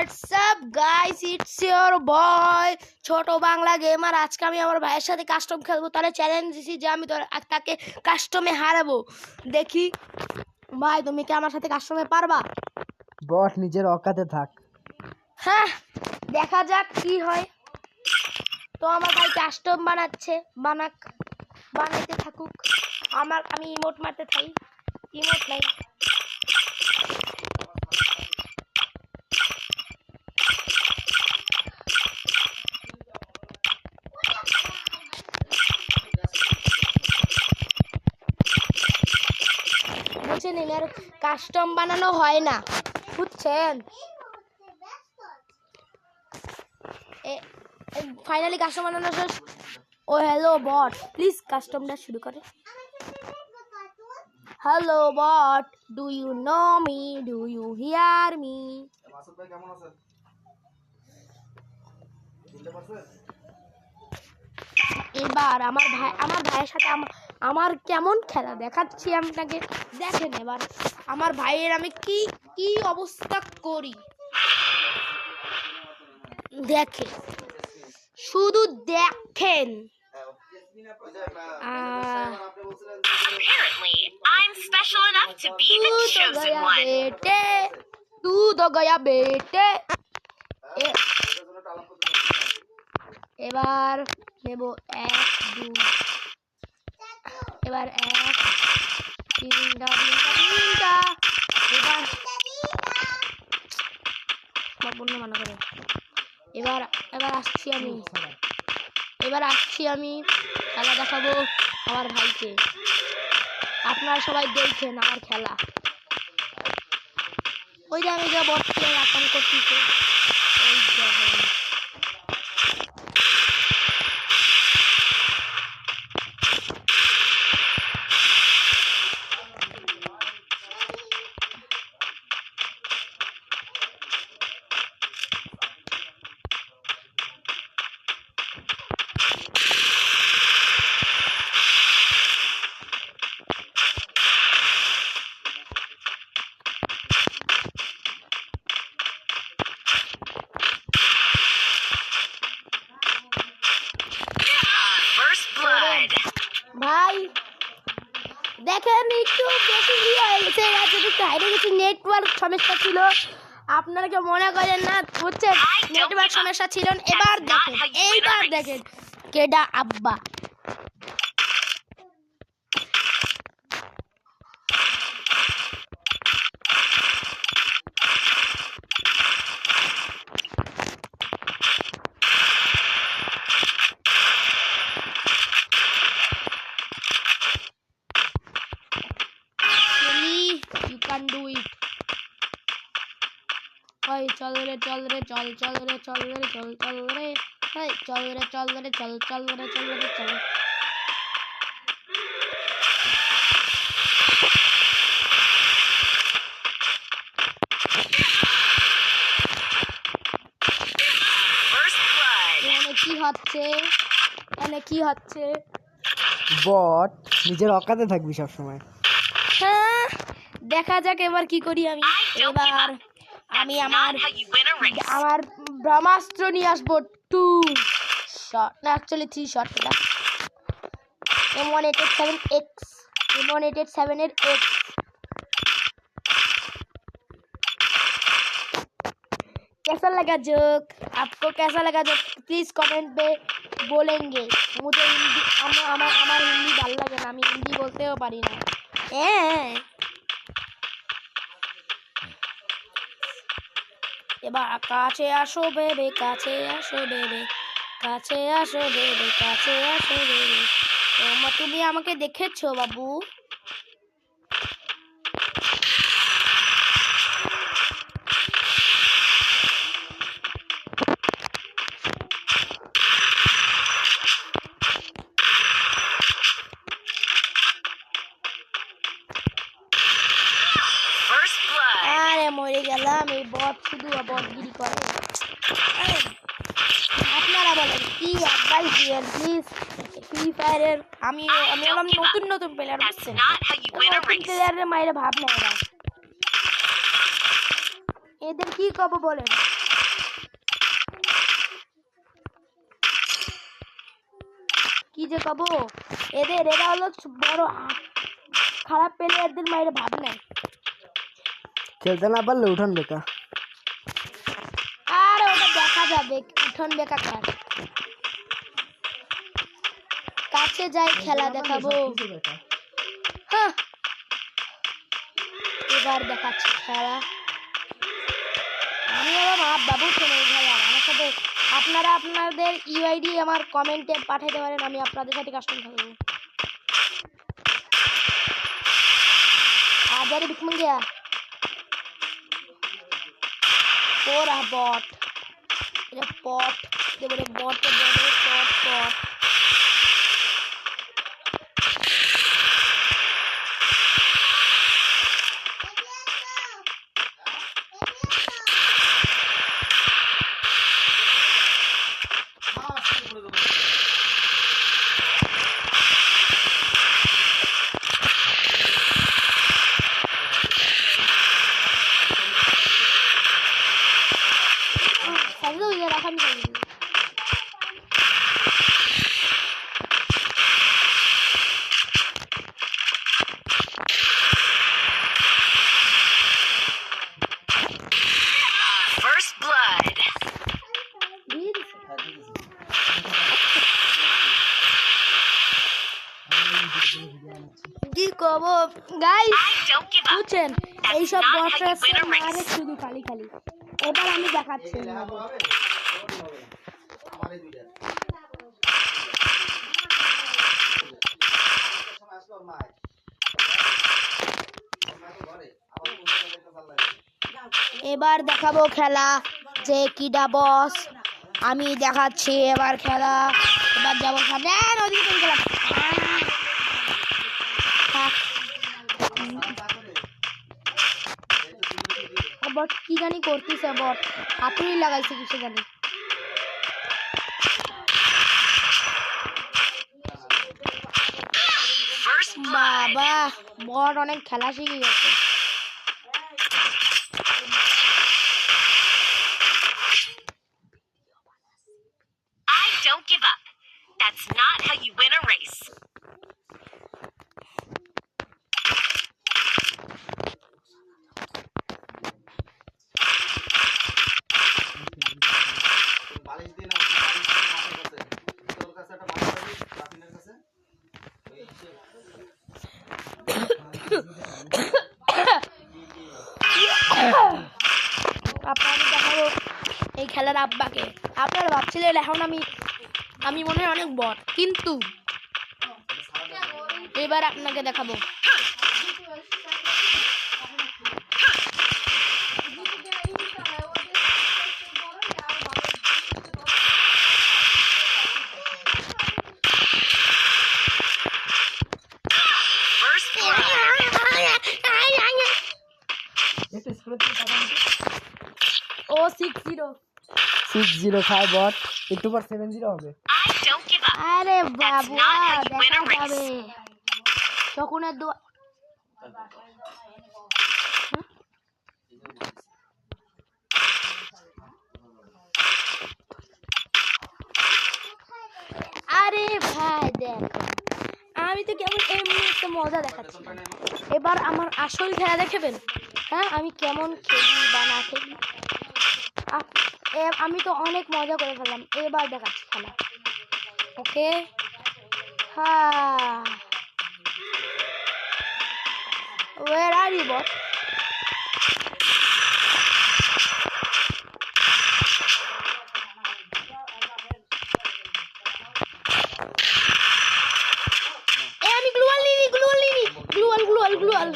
WhatsApp guys, it's your বয় ছোট Bangla gamer. আজকে আমি আমার ভাইয়ের সাথে কাস্টম খেলবো। তাহলে চ্যালেঞ্জ দিছি যে আমি তাকে কাস্টমে হারাবো। দেখি ভাই, তুমি কি আমার সাথে কাস্টমে পারবা? বট নিজের অকাতে থাক। হ্যাঁ, দেখা যাক কি হয়। তো আমার ভাই কাস্টম বানাচ্ছে, বানাইতে থাকুক। আমি ইমোট মারতে থাকি। ইমোট নাই। বুঝছেন, এর কাস্টম বানানো হয় না, বুঝছেন? ফাইনালি কাস্টম বানানো শেষ। ও হ্যালো বট, প্লিজ কাস্টমটা শুরু করে। Hello bot, do you know me, do you hear me? Masud ভাই কেমন আছেন? বুঝতে পারছেন? এবার আমার ভাইয়ের সাথে আমার কেমন খেলা দেখাচ্ছি আপনাকে। দেখেন এবার আমার ভাইয়ের আমি কি অবস্থা করি। দেখেন, শুধু দেখেন। Apparently, I'm special enough to be the chosen one. तू तो गया बेटे। এবার নেব 1 2, এবার 1 তিনটা। এবার আসছি আমি খেলা দেখাবো আমার ভাইকে। আপনারা সবাই দেখছেন আমার খেলা। ওই যে আমি যা বসে রাখান করতেছি, ওই দেখেন। ভাই দেখেন, একটু বেশি হয়ে গেছে, হাইরে গেছি। নেটওয়ার্ক সমস্যা ছিল, আপনারা কেউ মনে করেন না, বুঝছেন? নেটওয়ার্ক সমস্যা ছিল। এইবার দেখেন কেডা আব্বা। You can do it. ওই চল রে চল। এখানে কি হচ্ছে? বট নিজের অকাতে থাকবি সব সময়। হ্যাঁ, দেখা যাক এবার কি করি আমি। এবার আমি আমার ব্রহ্মাস্ত্র নিয়ে আসবো। 2 শট না, অ্যাকচুয়ালি 3 শট। এটা M187X, M187 এর X। कैसा लगा जोक? आपको कैसा लगा जोक? प्लीज कमेंट पे बोलेंगे। मुझे हिंदी আমার হিন্দি ভালো লাগে না, আমি হিন্দি বলতেও পারি না। এবার কাছে আসো বেবে, কাছে আসো বেবে। তুমি আমাকে দেখেছো বাবু? আরে মরে গেলাম। এই বট শুধু বটগিরি করে। আপনারা বলেন কি অ্যাডভাইস দিবেন প্লিজ? ফ্রি ফায়ারের আমি হলাম নতুন প্লেয়ার, বুঝছেন? প্লেয়ারের মায়ের ভাব নেয় এরা। এদের কি কব বলেন? যে কব এরা হলো বড় খারাপ প্লেয়ারদের মাইরে ভাব নাই। খেলতে না পারলে উঠান বেকা। আর ওটা দেখা যাবে উঠন বেকা কার কাছে যাই খেলা দেখাবো। হ্যাঁ, এবার দেখাচ্ছি খেলা। আমি আবার বাবু শোনো ভাই, আমার সাথে আপনারা আপনাদের ইউআইডি আমার কমেন্টে পাঠাতে পারেন, আমি আপনাদের সাথে কাস্টম খেলবো। আজারে বিকমন গিয়া ওরা বট, এটা পট দেবরে বট দেবরে পট পট। First blood. কি কব guys, I don't give up. বুঝছেন এইসব not how you বটরা win a race. মারে শুধু খালি খালি। এবার আমি দেখাচ্ছি এবার দেখাবো খেলা যে কিডা বস। আমি দেখাচ্ছি এবার খেলা। এবার যাবো সামনে ওদিকে খেলা। বট কি জানি করতেছে, বট হাতুড়ি লাগাইছে কিছু জানি। First blood. বাবা বট অনেক খেলা শিখে গেছে। I don't give up. That's not how you win a race. আপনাদের দেখাবো এই খেলার আব্বাকে। আপনারা ভাবছিলেন এখন আমি মনে হয় অনেক বট, কিন্তু এবার আপনাকে দেখাবো। First blood. ও 6-0 605 বট, একটু পর 70 হবে। I don't give up. আরে বাবু not how you win a দেখা race. যাবে তখন আর দোয়া। আরে ভাই দেখ, আমি তো কেমন এমনি একটা মজা দেখাচ্ছি। এবার আমার আসল খেলা দেখাবেন। হ্যাঁ, আমি কেমন খেলি বা না খেলি আমি তো অনেক মজা করে ফেললাম। এবার দেখাচ্ছি খেলা। ওকে, হ্যাঁ, where are you bot? আমি গ্লুয়াল নিনি গ্লুয়াল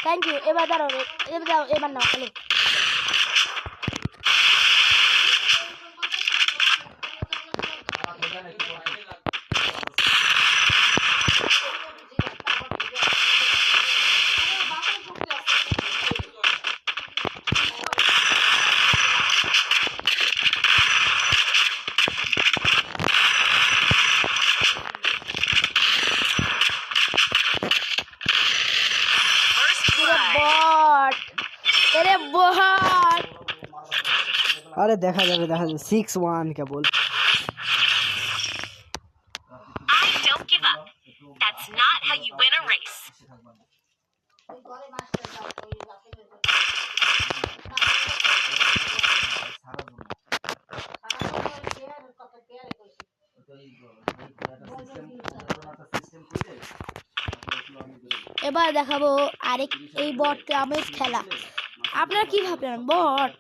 থ্যাংক ইউ। এবার দাঁড়াও, এবার নাও হ্যালো। First blood. বট, এরে বট আরে দেখা যাবে 6-1 কেবল। I don't give up. That's not how you win a race. এবার দেখাবো আরেক এই বটটা আমার খেলা। আপনারা কি ভাবলেন বট?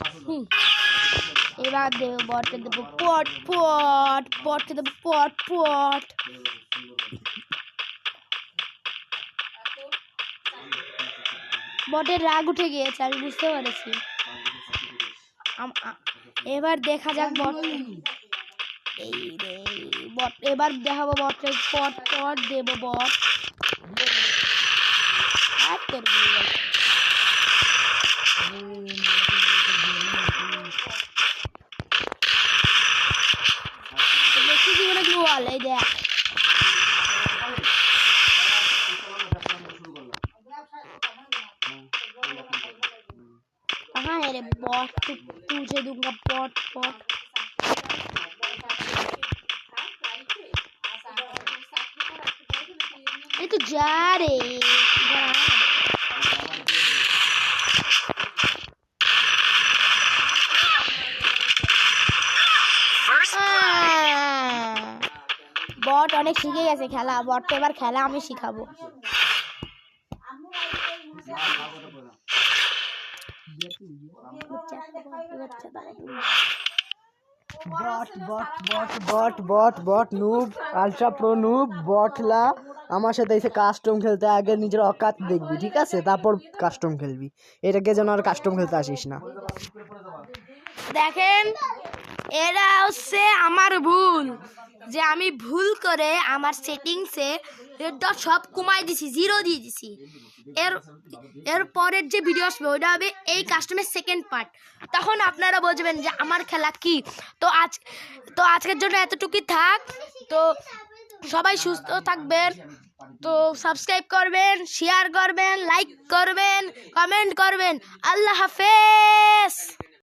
এবার দেবো বটকে দেবো পট পট, বটকে দেবো পট পট। বটের রাগ উঠে গিয়েছে, আমি বুঝতে পেরেছি। এবার দেখা যাক বট। এই রে বট, এবার দেখাবো বটের পট পট দেবো বট। আর তোর বেশি জীবনে কি বল? এই দেখ कहाँ है रे बॉट? तुझे दूंगा पॉट पॉट। ये तो जा रे বট অনেক শিখে গেছে খেলা। বট এবার খেলা আমি শিখাবো। বট নুব, আলট্রা প্রো নুব, বটলা আমার সাথে এসে কাস্টম খেলতে। আগে নিজের অকাত দেখবি, ঠিক আছে? তারপর কাস্টম খেলবি। এটাকে যেন আর কাস্টম খেলতে আসিস না। দেখেন, এরা হচ্ছে আমার ভুল, যে আমি ভুল করে আমার সেটিংসে সব কমাই দিছি, 0 দিয়ে দিছি। এর পরের যে ভিডিও আসবে ওইটা হবে এই কাস্টমের সেকেন্ড পার্ট। তখন আপনারা বুঝবেন যে আমার খেলা কি। তো আজকের জন্য এতটুকুই থাক। তো সবাই সুস্থ থাকবেন। তো সাবস্ক্রাইব করবেন, শেয়ার করবেন, লাইক করবেন, কমেন্ট করবেন। আল্লাহ হাফেজ।